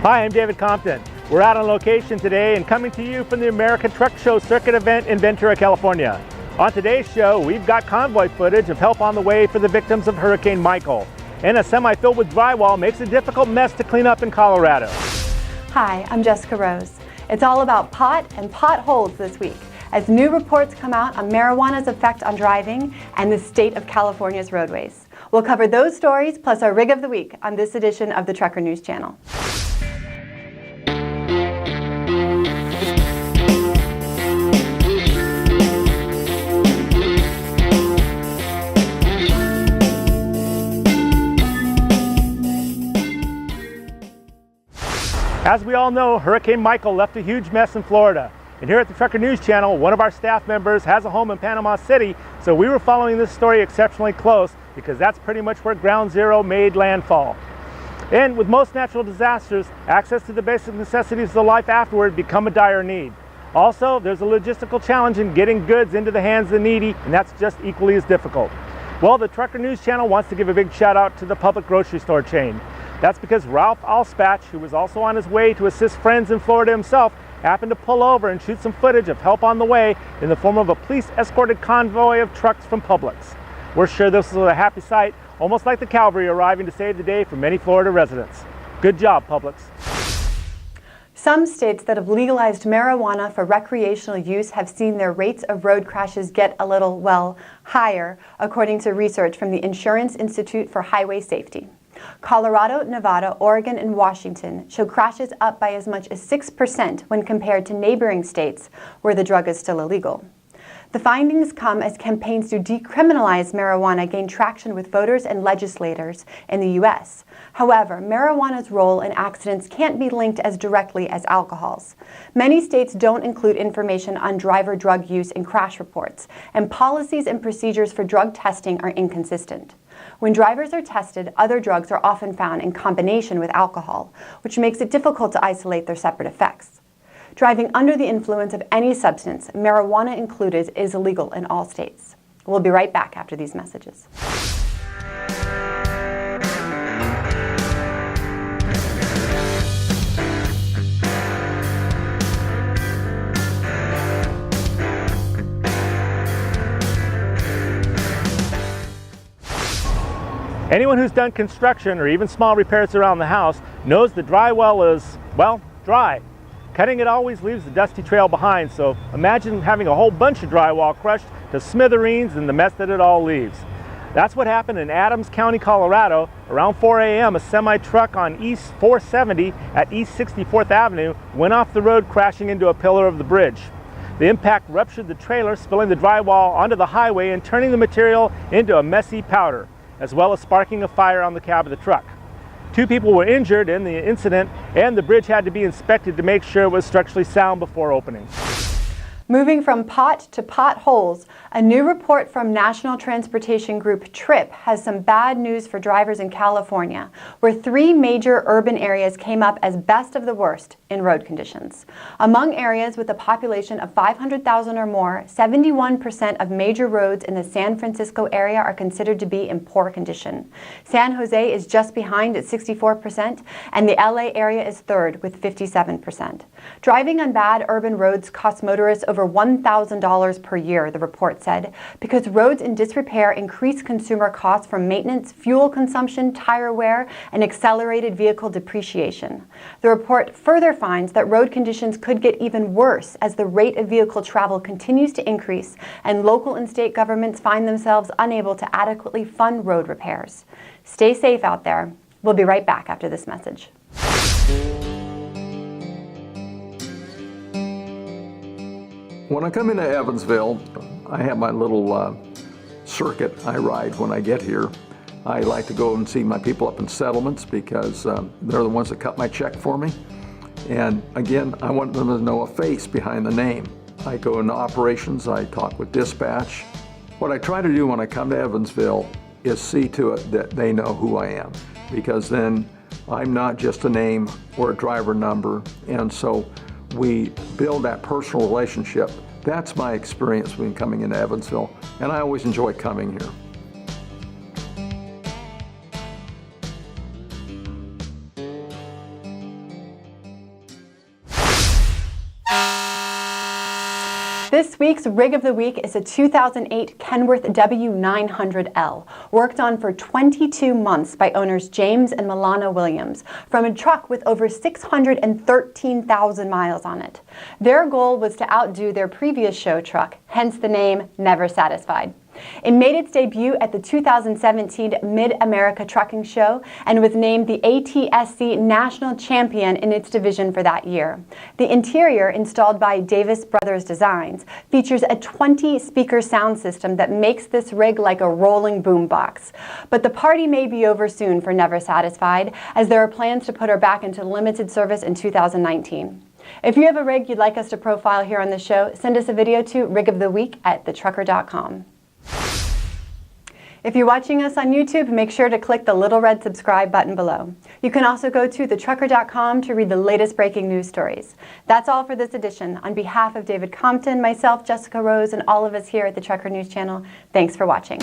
Hi, I'm David Compton. We're out on location today and coming to you from the American Truck Show Circuit event in Ventura, California. On today's show, we've got convoy footage of help on the way for the victims of Hurricane Michael. And a semi filled with drywall makes a difficult mess to clean up in Colorado. Hi, I'm Jessica Rose. It's all about pot and potholes this week, as new reports come out on marijuana's effect on driving and the state of California's roadways. We'll cover those stories plus our rig of the week on this edition of the Trucker News Channel. As we all know, Hurricane Michael left a huge mess in Florida. And here at the Trucker News Channel, one of our staff members has a home in Panama City, so we were following this story exceptionally close because that's pretty much where Ground Zero made landfall. And with most natural disasters, access to the basic necessities of life afterward become a dire need. Also, there's a logistical challenge in getting goods into the hands of the needy, and that's just equally as difficult. Well, the Trucker News Channel wants to give a big shout out to the Publix grocery store chain. That's because Ralph Alspach, who was also on his way to assist friends in Florida himself, happened to pull over and shoot some footage of help on the way in the form of a police-escorted convoy of trucks from Publix. We're sure this was a happy sight, almost like the cavalry arriving to save the day for many Florida residents. Good job, Publix. Some states that have legalized marijuana for recreational use have seen their rates of road crashes get a little, well, higher, according to research from the Insurance Institute for Highway Safety. Colorado, Nevada, Oregon, and Washington show crashes up by as much as 6% when compared to neighboring states where the drug is still illegal. The findings come as campaigns to decriminalize marijuana gain traction with voters and legislators in the U.S. However, marijuana's role in accidents can't be linked as directly as alcohol's. Many states don't include information on driver drug use in crash reports, and policies and procedures for drug testing are inconsistent. When drivers are tested, other drugs are often found in combination with alcohol, which makes it difficult to isolate their separate effects. Driving under the influence of any substance, marijuana included, is illegal in all states. We'll be right back after these messages. Anyone who's done construction or even small repairs around the house knows the drywall is, well, dry. Cutting it always leaves a dusty trail behind, so imagine having a whole bunch of drywall crushed to smithereens and the mess that it all leaves. That's what happened in Adams County, Colorado. Around 4 a.m., a semi-truck on East 470 at East 64th Avenue went off the road, crashing into a pillar of the bridge. The impact ruptured the trailer, spilling the drywall onto the highway and turning the material into a messy powder, as well as sparking a fire on the cab of the truck. 2 people were injured in the incident, and the bridge had to be inspected to make sure it was structurally sound before opening. Moving from pot to potholes, a new report from national transportation group TRIP has some bad news for drivers in California, where 3 major urban areas came up as best of the worst in road conditions. Among areas with a population of 500,000 or more, 71% of major roads in the San Francisco area are considered to be in poor condition. San Jose is just behind at 64%, and the LA area is third with 57%. Driving on bad urban roads costs motorists over $1,000 per year, the report said, because roads in disrepair increase consumer costs from maintenance, fuel consumption, tire wear, and accelerated vehicle depreciation. The report further finds that road conditions could get even worse as the rate of vehicle travel continues to increase and local and state governments find themselves unable to adequately fund road repairs. Stay safe out there. We'll be right back after this message. When I come into Evansville, I have my little circuit I ride when I get here. I like to go and see my people up in settlements because they're the ones that cut my check for me. And again, I want them to know a face behind the name. I go into operations, I talk with dispatch. What I try to do when I come to Evansville is see to it that they know who I am, because then I'm not just a name or a driver number, and so we build that personal relationship. That's my experience when coming into Evansville, and I always enjoy coming here. This week's Rig of the Week is a 2008 Kenworth W900L, worked on for 22 months by owners James and Milana Williams, from a truck with over 613,000 miles on it. Their goal was to outdo their previous show truck, hence the name Never Satisfied. It made its debut at the 2017 Mid-America Trucking Show and was named the ATSC National Champion in its division for that year. The interior, installed by Davis Brothers Designs, features a 20-speaker sound system that makes this rig like a rolling boombox. But the party may be over soon for Never Satisfied, as there are plans to put her back into limited service in 2019. If you have a rig you'd like us to profile here on the show, send us a video to rigoftheweek@thetrucker.com. If you're watching us on YouTube, make sure to click the little red subscribe button below. You can also go to thetrucker.com to read the latest breaking news stories. That's all for this edition. On behalf of David Compton, myself, Jessica Rose, and all of us here at the Trucker News Channel, thanks for watching.